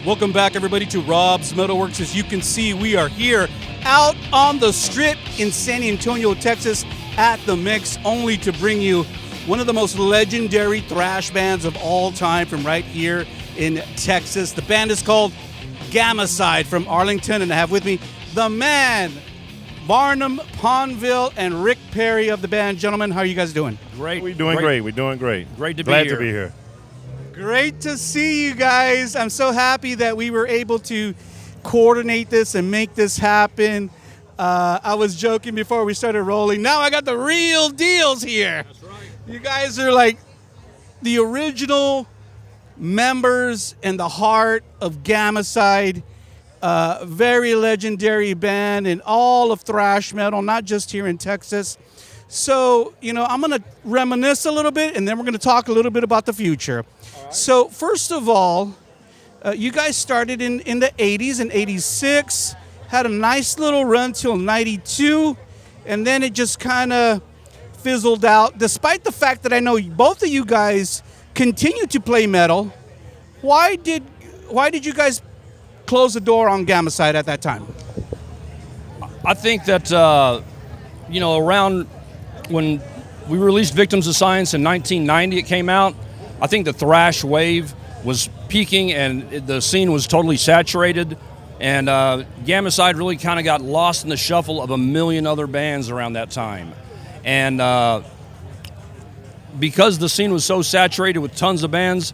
Welcome back, everybody, to Rob's MetalWorks. As you can see, we are here out on the strip in San Antonio, Texas, at the Mix, only to bring you one of the most legendary thrash bands of all time from right here in Texas. The band is called Gammacide from Arlington, and I have with me the man, Varnum Ponville, and Rick Perry of the band. Gentlemen, how are you guys doing? Great. We're doing great. We're doing great. Great to be Glad here. to be here. Great to see you guys. I'm so happy that we were able to coordinate this and make this happen. I was joking before we started rolling. Now I got the real deals here. That's right. You guys are like the original members and the heart of Gammacide. Very legendary band in all of thrash metal, not just here in Texas. So, I'm going to reminisce a little bit, and then we're going to talk a little bit about the future. Right. So, first of all, you guys started in the 80s, in 86, had a nice little run till 92, and then it just kind of fizzled out. Despite the fact that I know both of you guys continue to play metal, why did you guys close the door on Gammacide at that time? I think that, around when we released Victims of Science in 1990, it came out, I think the thrash wave was peaking and the scene was totally saturated. And Gammacide really kind of got lost in the shuffle of a million other bands around that time. And because the scene was so saturated with tons of bands,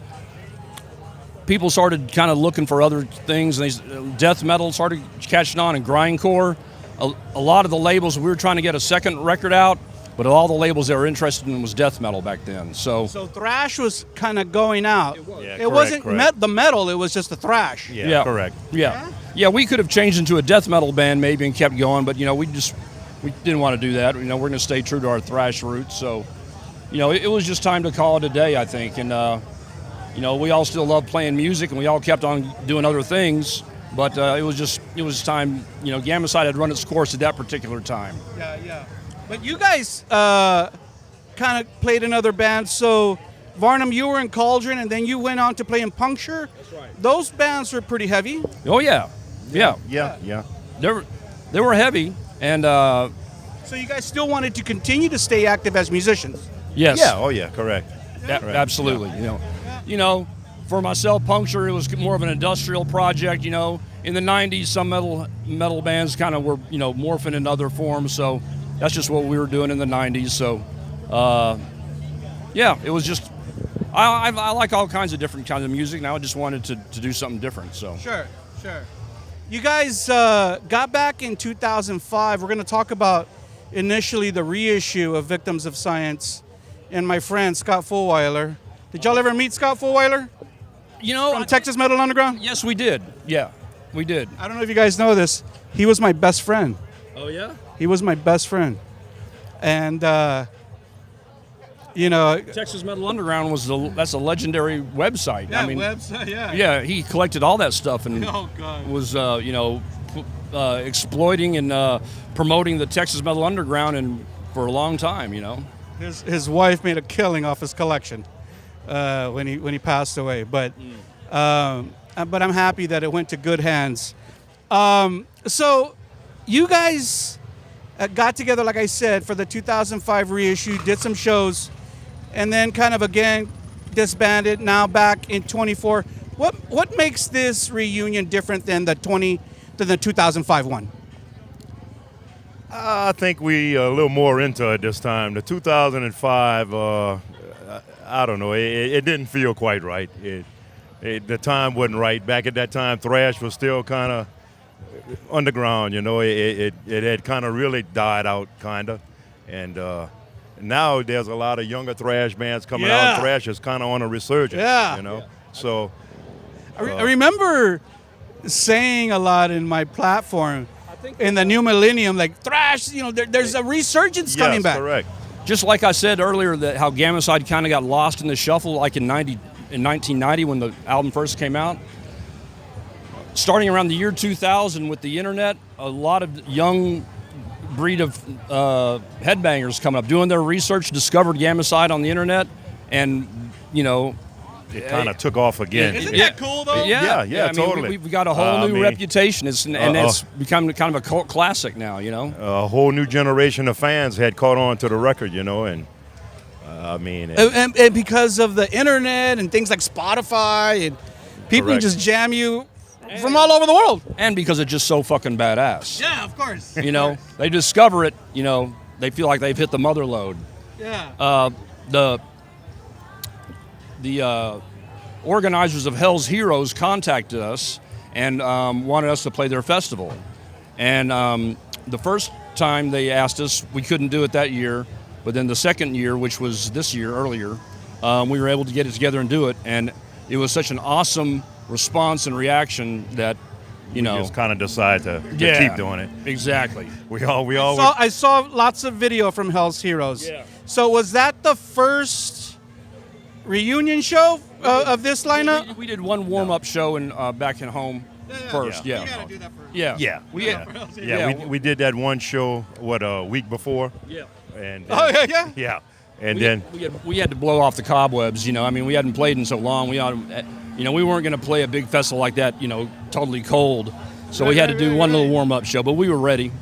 people started kind of looking for other things. And death metal started catching on, and grindcore. A lot of the labels, we were trying to get a second record out, but all the labels they were interested in was death metal back then. So thrash was kind of going out. It wasn't the metal, it was just the thrash. Yeah, correct. Yeah, we could have changed into a death metal band maybe and kept going, but we didn't want to do that. We're going to stay true to our thrash roots. So, it was just time to call it a day, I think. And we all still love playing music, and we all kept on doing other things. But it was time. Gammacide had run its course at that particular time. Yeah. But you guys kind of played in other bands. So, Varnum, you were in Cauldron, and then you went on to play in Puncture. That's right. Those bands were pretty heavy. Oh yeah. They were heavy, and so you guys still wanted to continue to stay active as musicians. yes. Yeah. Oh yeah. Correct. Absolutely. For myself, Puncture, it was more of an industrial project. In the '90s, some metal bands kind of were morphing into other forms. So that's just what we were doing in the '90s. So it was just I like all kinds of different kinds of music. Now I just wanted to do something different. So Sure. You guys got back in 2005. We're going to talk about initially the reissue of Victims of Science and my friend Scott Fulweiler. Did y'all ever meet Scott Fulweiler? From Texas Metal Underground? Yes, we did. Yeah, we did. I don't know if you guys know this. He was my best friend. Oh yeah. He was my best friend. And, Texas Metal Underground that's a legendary website. website, Yeah, he collected all that stuff and was, exploiting and promoting the Texas Metal Underground and for a long time, His wife made a killing off his collection when he passed away. But I'm happy that it went to good hands. So you guys got together, like I said, for the 2005 reissue, did some shows, and then kind of again disbanded. Now back in 24. What makes this reunion different than the 2005 one? I think we a little more into it this time. The 2005, I don't know. It didn't feel quite right. The time wasn't right. Back at that time, thrash was still kind of underground. It had kind of really died out, kind of, and now there's a lot of younger thrash bands coming out. And thrash is kind of on a resurgence. So I remember saying a lot in my platform in the new millennium, like thrash. There's a resurgence coming back. Correct. Just like I said earlier, that how Gammacide kind of got lost in the shuffle, like in 1990 when the album first came out. Starting around the year 2000 with the internet, a lot of young breed of headbangers coming up, doing their research, discovered Gammacide on the internet, and it kind of took off again. Isn't Yeah. that cool though? Yeah, Yeah, I mean, totally. we've got a whole new reputation, and it's become kind of a cult classic now. A whole new generation of fans had caught on to the record, and I mean, And because of the internet and things like Spotify, and people Correct. just jam you from all over the world. And because it's just so fucking badass. Yeah, of course. They discover it. They feel like they've hit the mother lode. Yeah. The organizers of Hell's Heroes contacted us and wanted us to play their festival. And the first time they asked us, we couldn't do it that year. But then the second year, which was this year earlier, we were able to get it together and do it. And it was such an awesome response and reaction that, just kind of decided to keep doing it. Exactly. We all I saw lots of video from Hell's Heroes. Yeah. So was that the first reunion show of this lineup? We did one warm-up show in back at home first. You Yeah. gotta do that first. Yeah. Yeah, We yeah. had, Yeah, we did that one show a week before, yeah. and Oh yeah. yeah, and We, then we had to blow off the cobwebs. I mean, we hadn't played in so long. We weren't going to play a big festival like that. Totally cold. So we had to do one little warm-up show, but we were ready.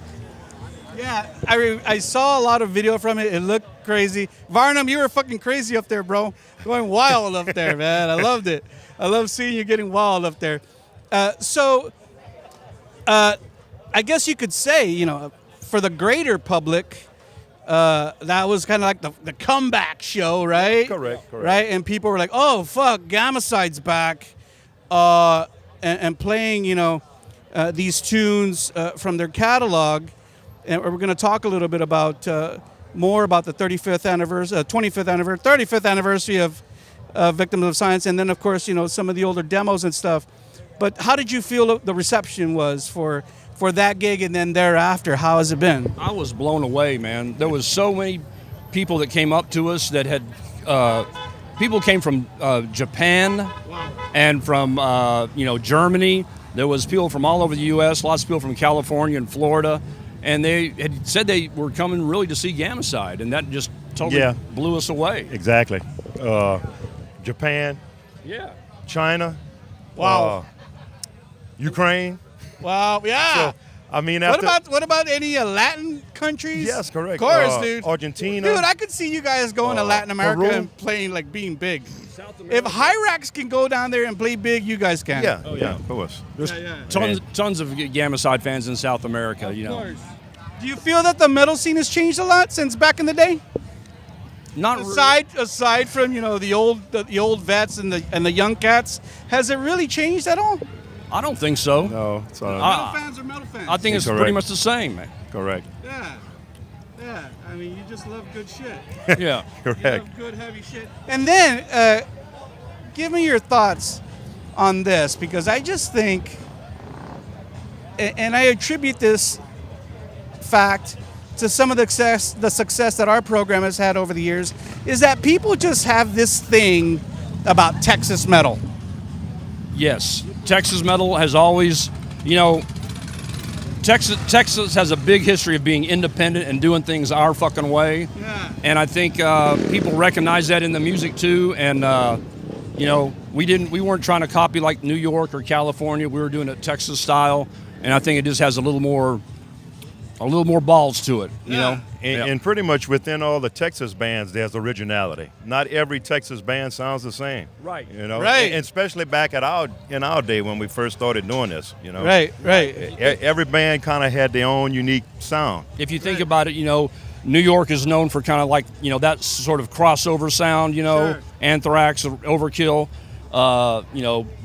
Yeah, I saw a lot of video from it. It looked crazy. Varnum, you were fucking crazy up there, bro. Going wild up there, man. I loved it. I love seeing you getting wild up there. I guess you could say, for the greater public, that was kind of like the comeback show, right? Correct. Right, and people were like, "Oh, fuck, Gammicide's back," and playing, these tunes from their catalog. And we're going to talk a little bit about more about the 35th anniversary, 25th anniversary, 35th anniversary of Victims of Science, and then of course some of the older demos and stuff. But how did you feel the reception was for that gig, and then thereafter? How has it been? I was blown away, man. There was so many people that came up to us that had people came from Japan and from Germany. There was people from all over the U.S., lots of people from California and Florida. And they had said they were coming really to see Gammacide, and that just totally blew us away. exactly, Japan, Yeah. China, Wow. Ukraine. Wow. Yeah. So, I mean, after, What about any Latin countries? Yes, correct. Of course, dude. Argentina. Dude, I could see you guys going to Latin America Peru. and playing, like, being big. South If Hyrax can go down there and play big, you guys can. Yeah, Oh, yeah, yeah. of course. There's tons of Gammacide fans in South America, Do you feel that the metal scene has changed a lot since back in the day? Not really. Aside from the old vets and the young cats, has it really changed at all? I don't think so. No, it's Ah. Fans are metal fans. I think it's Correct. pretty much the same, man. correct. Yeah. I mean, you just love good shit. Yeah. You Correct. love good heavy shit. And then, give me your thoughts on this, because I just think, and I attribute this fact to some of the success that our program has had over the years, is that people just have this thing about Texas metal. Yes, Texas metal has always, Texas has a big history of being independent and doing things our fucking way. Yeah. And I think people recognize that in the music too. And we weren't trying to copy like New York or California. We were doing it Texas style, and I think it just has a little more balls to it. And pretty much within all the Texas bands, there's originality. Not every Texas band sounds the same. Right. Right. And especially back in our day when we first started doing this. Right. Every band kind of had their own unique sound. If you think about it, New York is known for kind of like, that sort of crossover sound, Sure. Anthrax, Overkill,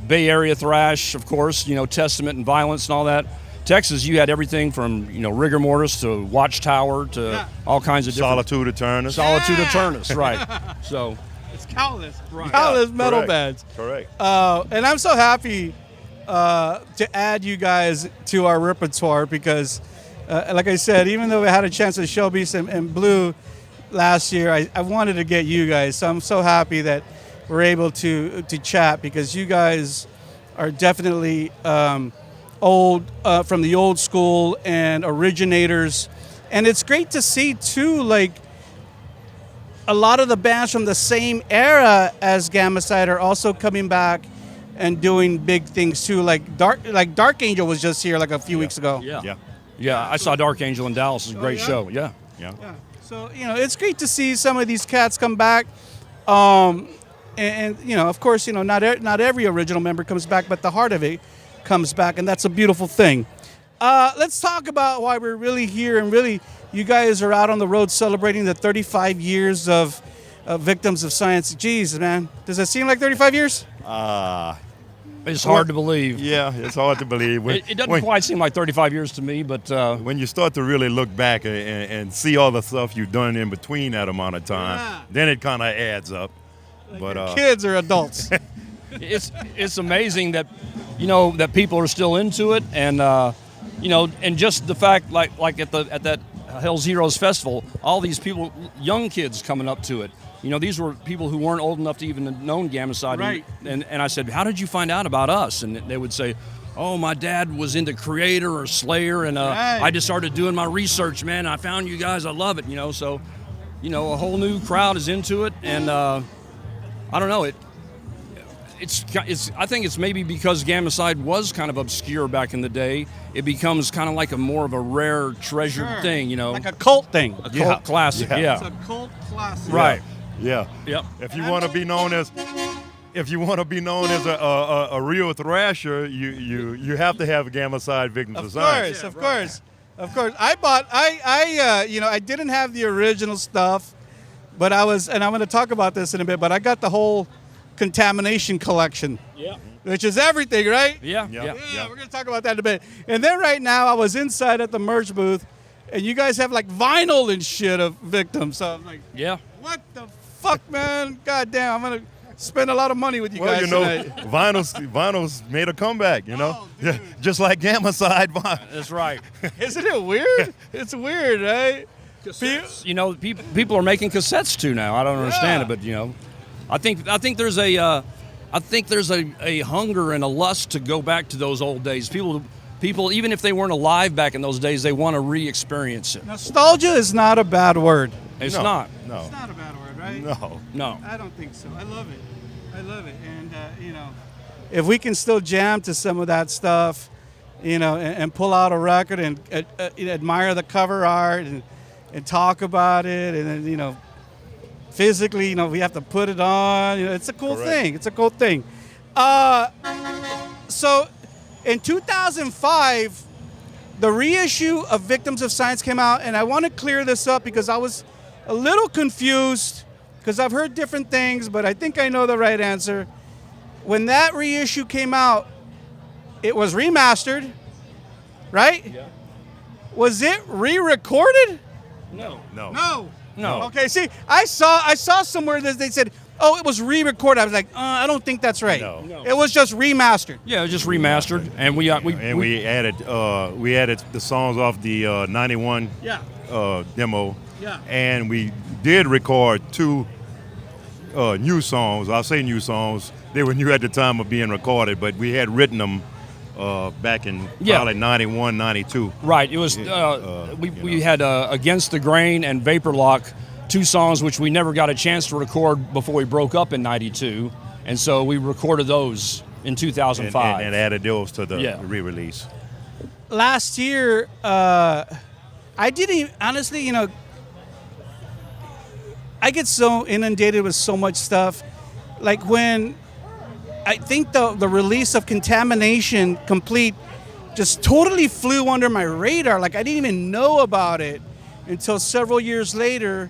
Bay Area thrash, of course, Testament and Violence and all that. Texas, you had everything from, rigor mortis to Watchtower to all kinds of different... Solitude Eternus. Solitude Eternus, right. So, It's countless. Right. Countless metal correct. bands. Correct. And I'm so happy to add you guys to our repertoire, because, like I said, even though we had a chance at Shelby's and Blue last year, I wanted to get you guys. So I'm so happy that we're able to chat, because you guys are definitely old, from the old school and originators. And it's great to see too, like, a lot of the bands from the same era as Gammacide are also coming back and doing big things too. Like Dark Angel was just here like a few weeks ago. Yeah. I saw Dark Angel in Dallas. It was a great show. Yeah. So it's great to see some of these cats come back. And of course, not every original member comes back, but the heart of it comes back, and that's a beautiful thing. Let's talk about why we're really here, and really, you guys are out on the road celebrating the 35 years of Victims of Science. Jeez, man, does it seem like 35 years? It's hard to believe. Yeah, it's hard to believe. It doesn't quite seem like 35 years to me, but when you start to really look back and see all the stuff you've done in between that amount of time, then it kind of adds up. But kids or adults. it's amazing that that people are still into it, and and just the fact like at that Hell's Heroes Festival, all these people, young kids coming up to it. These were people who weren't old enough to even have known Gammacide. Right. And I said, how did you find out about us? And they would say, oh, my dad was into Creator or Slayer, and I just started doing my research, man. I found you guys. I love it, So, a whole new crowd is into it, and I don't know. I think it's maybe because Gammacide was kind of obscure back in the day. It becomes kind of like more of a rare, treasured thing, Like a cult thing. A cult classic, yeah. It's a cult classic. Right. Yeah. Yep. If you want to be known as a real thrasher, you have to have Gammacide Victims of Science. Of course. I didn't have the original stuff, but I'm going to talk about this in a bit, but I got the whole Contamination collection. Yeah. Which is everything, right? Yeah. We're going to talk about that in a bit. And then right now I was inside at the merch booth, and you guys have like vinyl and shit of Victims. So I'm like, what the fuck, man? God damn, I'm going to spend a lot of money with you guys tonight. Vinyl's made a comeback, Oh, yeah, just like Gammacide. That's right. Isn't it weird? It's weird, right? People are making cassettes too now. I don't understand it, but I think there's a hunger and a lust to go back to those old days. People, even if they weren't alive back in those days, they want to re-experience it. Nostalgia is not a bad word. It's not. No. It's not a bad word, right? No. I don't think so. I love it. And, if we can still jam to some of that stuff, and pull out a record and admire the cover art and talk about it, and then, physically, we have to put it on. It's a cool thing. It's a cool thing. So in 2005, the reissue of Victims of Science came out, and I want to clear this up because I was a little confused because I've heard different things, but I think I know the right answer. When that reissue came out, it was remastered, right? Yeah. Was it re-recorded? No. Okay, see, I saw somewhere that they said, oh, it was re-recorded. I was like, I don't think that's right. No. It was just remastered. Yeah, it was just remastered, and we added the songs off the 91 demo. Yeah. And we did record 2 new songs. I'll say new songs. They were new at the time of being recorded, but we had written them back in probably 91, 92. Right. It was we had Against the Grain and Vapor Lock, 2 songs which we never got a chance to record before we broke up in 92, and so we recorded those in 2005 and added those to the re-release. Last year, I didn't honestly, I get so inundated with so much stuff. Like when I think the release of Contamination Complete just totally flew under my radar. Like I didn't even know about it until several years later.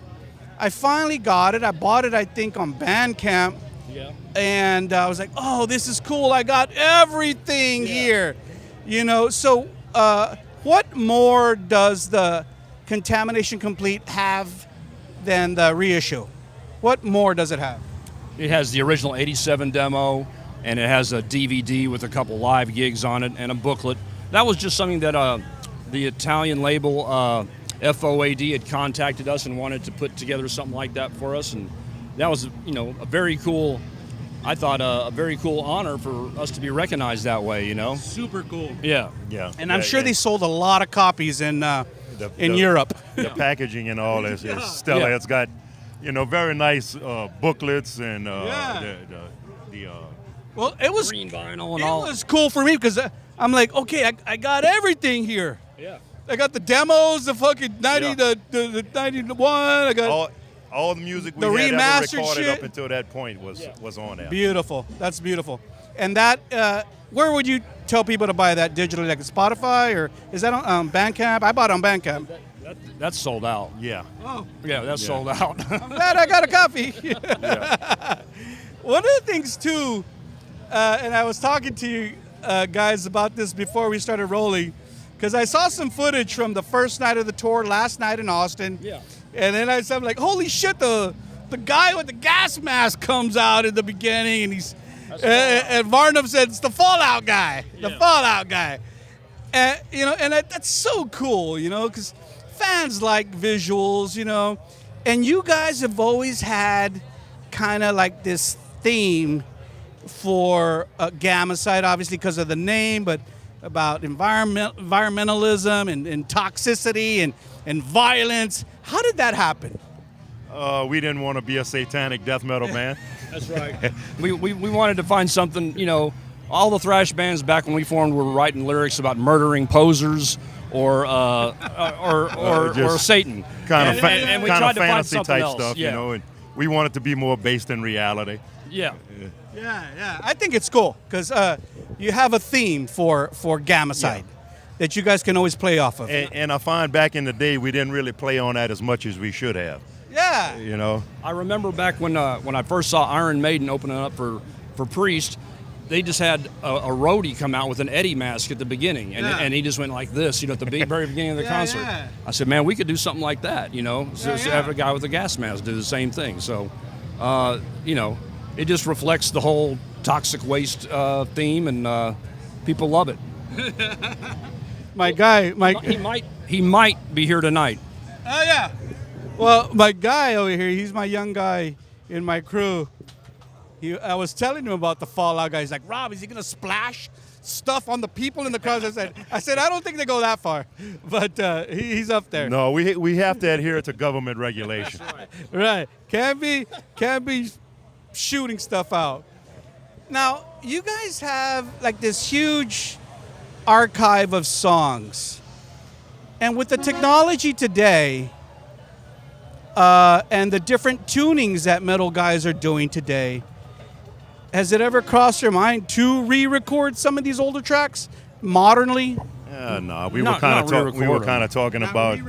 I finally got it. I bought it, I think, on Bandcamp. Yeah. And I was like, oh, this is cool. I got everything here. So what more does the Contamination Complete have than the reissue? What more does it have? It has the original 87 demo, and it has a DVD with a couple live gigs on it and a booklet. That was just something that the Italian label FOAD had contacted us and wanted to put together something like that for us, and that was a very cool, I thought a very cool honor for us to be recognized that way. Super cool. Yeah. And I'm sure they sold a lot of copies in Europe. The packaging and all is stellar. Yeah. It's got very nice booklets and Yeah. the Well, it was Green vinyl and it all. was cool for me because I'm like, okay, I got everything here. Yeah. I got the demos, the fucking 90, Yeah. the 91. I got all the music The we had ever remastered recorded shit. up until that point was on there. beautiful. That's beautiful. And that, where would you tell people to buy that digitally? Like Spotify or is that on Bandcamp? I bought it on Bandcamp. That's sold out. Yeah. Oh, Yeah, that's sold out. I'm glad I got a copy. Yeah. One of the things too, and I was talking to you guys about this before we started rolling, because I saw some footage from the first night of the tour last night in Austin. Yeah. And then I'm like, holy shit, the guy with the gas mask comes out in the beginning, and he's and Varnum said it's the Fallout guy, the Fallout guy. And that's so cool, because fans like visuals, and you guys have always had kind of like this theme for Gammacide, obviously because of the name, but about environmentalism and toxicity and violence. How did that happen? We didn't want to be a satanic death metal band. That's right. we wanted to find something, all the thrash bands back when we formed were writing lyrics about murdering posers or Satan. Kind of and we tried to find fantasy something type else. stuff, Yeah. and we wanted to be more based in reality. Yeah. Yeah. I think it's cool because you have a theme for Gammacide that you guys can always play off of. And I find back in the day we didn't really play on that as much as we should have. Yeah. I remember back when I first saw Iron Maiden opening up for Priest, they just had a roadie come out with an Eddie mask at the beginning, and he just went like this, at the very beginning of the concert. Yeah. I said, man, we could do something like that, just have a guy with a gas mask do the same thing. So, it just reflects the whole toxic waste theme, and people love it. My guy, He might be here tonight. Oh yeah. Well, my guy over here, he's my young guy in my crew. I was telling him about the Fallout guy. He's like, Rob, is he gonna splash stuff on the people in the crowd? I said, I don't think they go that far, but he's up there. No, we have to adhere to government regulation. Right. Can't be shooting stuff out. Now, you guys have like this huge archive of songs, and with the technology today. And the different tunings that metal guys are doing today, has it ever crossed your mind to re-record some of these older tracks modernly? No, we Not were kind re-record of talking about.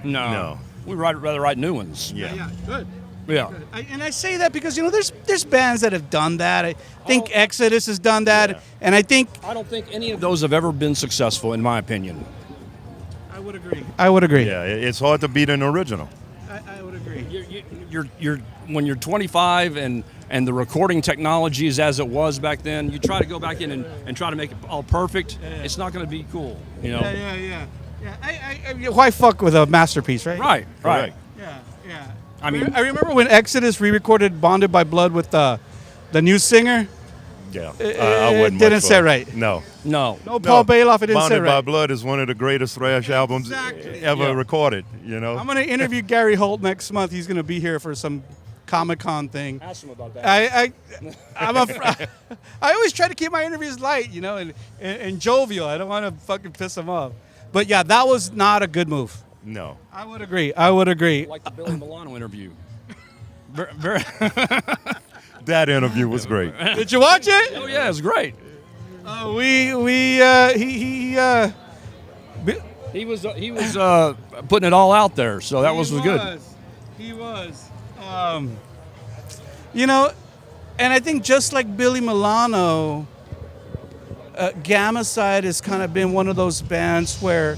No. We'd rather write new ones. Yeah. Good. Yeah. And I say that because there's bands that have done that. I think Exodus has done that, and I don't think any of those have ever been successful, in my opinion. I would agree. Yeah, it's hard to beat an original. I would agree. You're when you're 25 and the recording technology is as it was back then, you try to go back in and try to make it all perfect. Yeah. It's not going to be cool, Yeah. Why fuck with a masterpiece, right? Right. Correct. Yeah. I mean, I remember when Exodus re-recorded "Bonded by Blood" with the new singer. Yeah, It wasn't didn't much sit fun. right. No. No, Paul Bailoff, it didn't sit Bonded by right. Blood is one of the greatest thrash albums ever recorded. I'm going to interview Gary Holt next month. He's going to be here for some Comic-Con thing. Ask him about that. I always try to keep my interviews light, and jovial. I don't want to fucking piss him off. But yeah, that was not a good move. No. I would agree. Like the Billy Milano interview. Very. That interview was great. Did you watch it? Oh yeah, it's great. He was putting it all out there, so that was good. He was. And I think just like Billy Milano, Gammacide has kind of been one of those bands where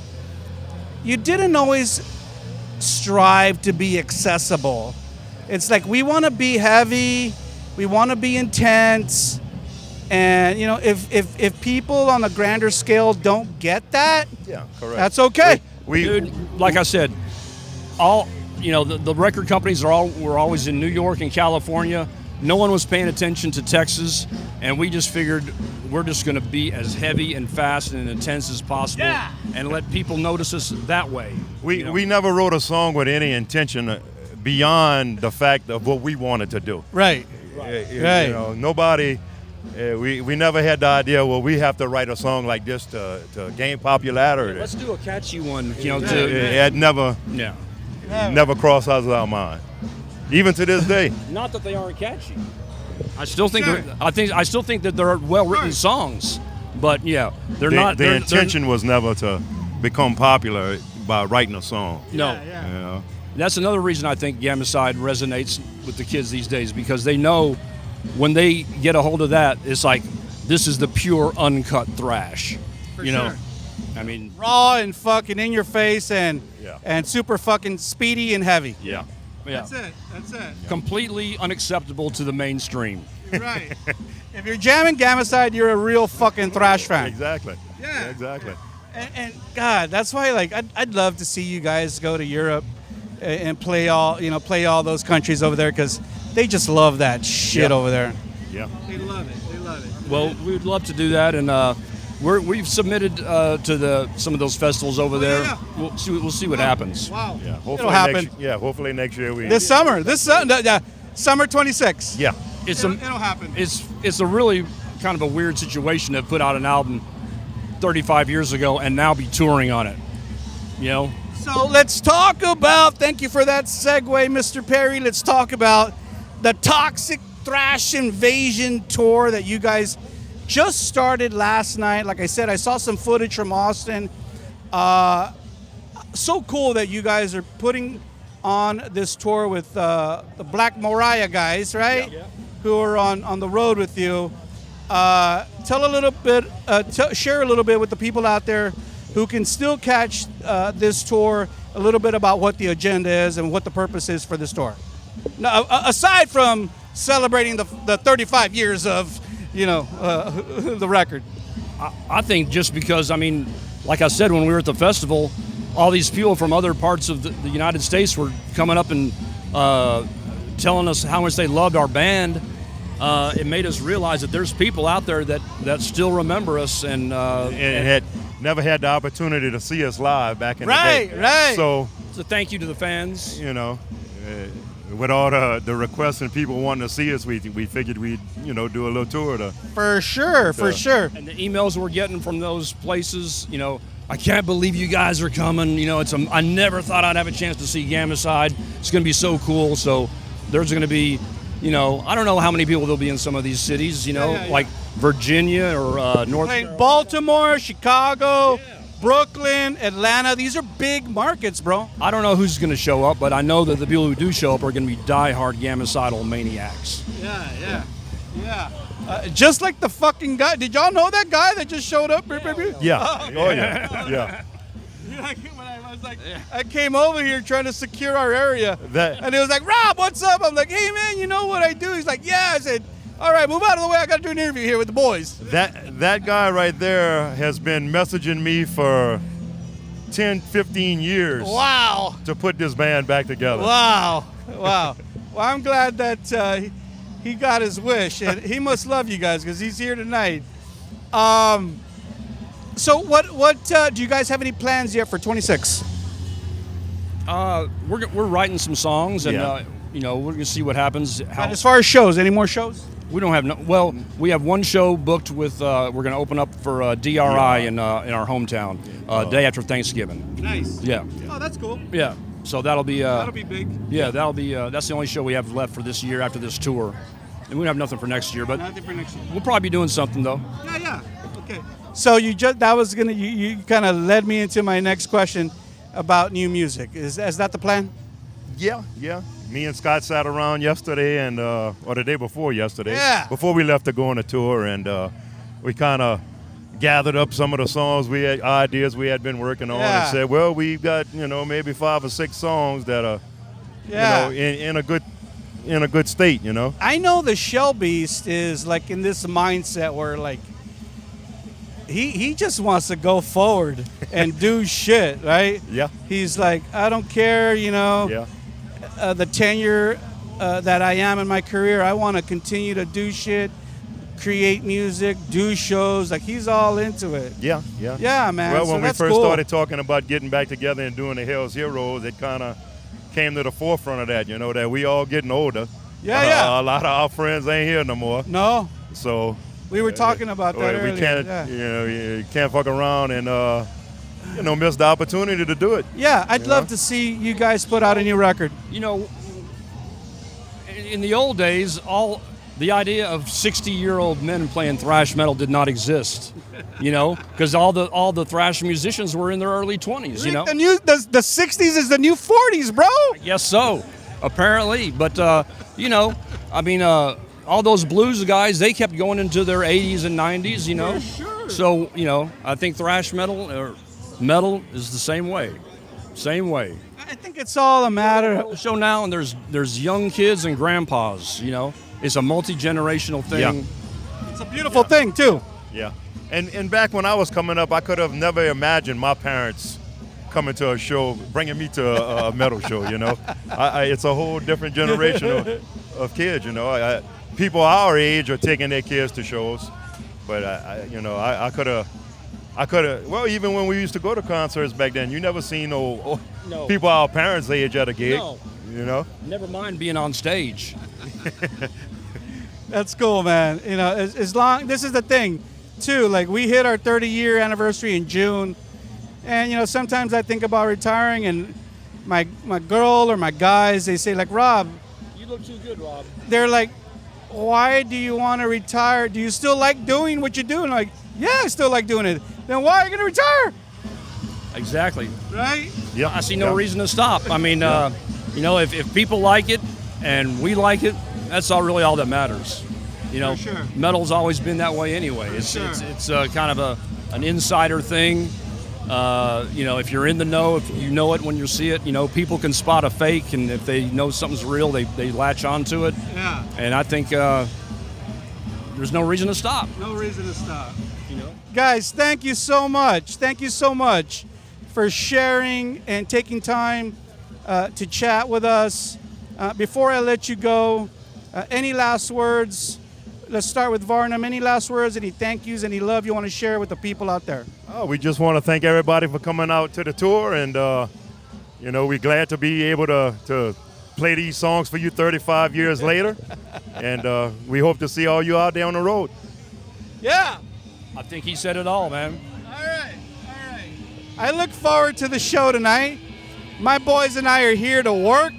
you didn't always strive to be accessible. It's like we want to be heavy, we want to be intense, and if people on a grander scale don't get that, Yeah, correct. that's okay. Dude, like I said, the record companies were always in New York and California. No one was paying attention to Texas, and we just figured we're just going to be as heavy and fast and intense as possible, and let people notice us that way. We never wrote a song with any intention beyond the fact of what we wanted to do. Right. Right. Right. You know, nobody. We never had the idea. Well, we have to write a song like this to gain popularity. Let's do a catchy one. You know, It never crossed our mind, even to this day. Not that they aren't catchy. I still think I still think that they're well-written songs, but yeah, they're not. The intention was never to become popular by writing a song. No. You know? That's another reason I think Gammacide resonates with the kids these days, because they know when they get a hold of that, it's like, this is the pure uncut thrash. For you know, sure. I mean, Raw and fucking in your face and Yeah. super fucking speedy and heavy. yeah. That's it. That's it. Completely unacceptable to the mainstream. Right. If you're jamming Gammacide, you're a real fucking thrash fan. Exactly. Yeah. Exactly. And God, that's why like I'd love to see you guys go to Europe and play all those countries over there, because they just love that shit over there. Yeah. They love it. They love it. Well, we would love to do that, and we've submitted to some of those festivals over there. yeah. We'll see what happens. Wow. Yeah. Hopefully It'll happen. Hopefully next year we. This summer. Summer 26. Yeah. It's It'll happen. It's a really kind of a weird situation to put out an album 35 years ago and now be touring on it. You know. So let's talk about, thank you for that segue, Mr. Perry. Let's talk about the Toxic Thrash Invasion tour that you guys just started last night. Like I said, I saw some footage from Austin. So cool that you guys are putting on this tour with the Black Mariah guys, right? Yeah. Who are on the road with you. Tell a little bit, share a little bit with the people out there who can still catch this tour, a little bit about what the agenda is and what the purpose is for this tour. Now, aside from celebrating the 35 years of, the record. I think just because, I mean, like I said, when we were at the festival, all these people from other parts of the United States were coming up and telling us how much they loved our band. It made us realize that there's people out there that still remember us and had never had the opportunity to see us live back in the day. Right. So it's a thank you to the fans. With all the requests and people wanting to see us, we figured we'd do a little tour to. For sure. And the emails we're getting from those places, I can't believe you guys are coming. I never thought I'd have a chance to see Gammacide. It's going to be so cool. So there's going to be, I don't know how many people there'll be in some of these cities, like Virginia or North. Playing Baltimore, Chicago, Brooklyn, Atlanta. These are big markets, bro. I don't know who's going to show up, but I know that the people who do show up are going to be diehard Gammacidal maniacs. Yeah. Just like the fucking guy. Did y'all know that guy that just showed up? Yeah. Yeah. I came over here trying to secure our area. And he was like, Rob, what's up? I'm like, hey, man, you know what I do? He's like, yeah. I said, all right, move out of the way. I got to do an interview here with the boys. That guy right there has been messaging me for 10, 15 years. Wow. To put this band back together. Wow. Well, I'm glad that he got his wish. And he must love you guys because he's here tonight. So what do you guys have any plans yet for 26? We're writing some songs, and we're going to see what happens. As far as shows, any more shows? We don't have we have one show booked with. We're going to open up for DRI in our hometown day after Thanksgiving. Nice. Yeah. Oh, that's cool. Yeah. So that'll be big. Yeah, that'll be that's the only show we have left for this year after this tour, and we have nothing for next year. But nothing for next year. We'll probably be doing something though. Yeah. Okay. So you kind of led me into my next question about new music. Is that the plan? Yeah. Me and Scott sat around yesterday or the day before yesterday. Yeah. Before we left to go on a tour, and we kind of gathered up some of the songs ideas we had been working on, and said, well, we've got maybe 5 or 6 songs that are in a good state. I know the Shell Beast is like in this mindset where like he just wants to go forward and do shit, right? Yeah. He's like, I don't care, Yeah. The tenure that I am in my career. I want to continue to do shit, create music, do shows. Like he's all into it. Yeah, man. Well, so when we that's first cool. started talking about getting back together and doing the Hell's Heroes, it kind of came to the forefront of that. You know that we all getting older. Yeah. A lot of our friends ain't here no more. No. So We were talking about that earlier. we can't, yeah. you can't fuck around and miss the opportunity to do it. Yeah, I'd love to see you guys put out a new record. You know, in the old days, the idea of 60-year-old men playing thrash metal did not exist. You know, because all the thrash musicians were in their early 20s. You know, The 60s is the new 40s, bro. Yes, so apparently, but I mean, all those blues guys, they kept going into their 80s and 90s. You know, sure. So I think thrash metal or metal is the same way. I think it's all a matter of... So now, and there's young kids and grandpas. You know, it's a multi-generational thing. Yeah. It's a beautiful thing too. Yeah. And back when I was coming up, I could have never imagined my parents coming to a show, bringing me to a metal show. You know, it's a whole different generation of kids. You know, people our age are taking their kids to shows, but I could have. Well, even when we used to go to concerts back then, you never seen no people our parents' age at a gig. No. You know, Never mind being on stage. That's cool, man. You know, as long... This is the thing, too. Like, we hit our 30-year anniversary in June, and, sometimes I think about retiring, and my girl or my guys, they say, like, Rob... You look too good, Rob. They're like, why do you want to retire? Do you still like doing what you do? And I'm like, yeah, I still like doing it. Then why are you going to retire? Exactly. Right? yeah, I see no reason to stop. I mean, if people like it and we like it, that's all that matters. For sure. Metal's always been that way anyway. It's kind of an insider thing. If you're in the know, if you know it when you see it, people can spot a fake, and if they know something's real, they latch onto it. Yeah. And I think there's no reason to stop. No reason to stop. Guys, thank you so much. Thank you so much for sharing and taking time to chat with us. Before I let you go, any last words? Let's start with Varnum. Any last words, any thank yous, any love you want to share with the people out there? Oh, we just want to thank everybody for coming out to the tour, and we're glad to be able to play these songs for you 35 years later, and we hope to see all you out there on the road. Yeah. I think he said it all, man. All right. I look forward to the show tonight. My boys and I are here to work,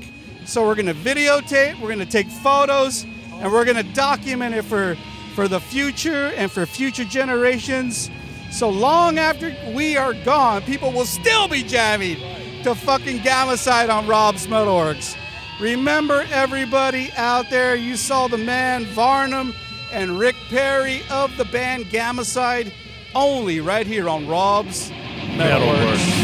so we're going to videotape, we're going to take photos, and we're going to document it for the future and for future generations. So long after we are gone, people will still be jamming to fucking Gammacide on Rob's MetalWorks. Remember, everybody out there, you saw the man Varnum and Rick Perry of the band Gammacide, only right here on Rob's MetalWorks.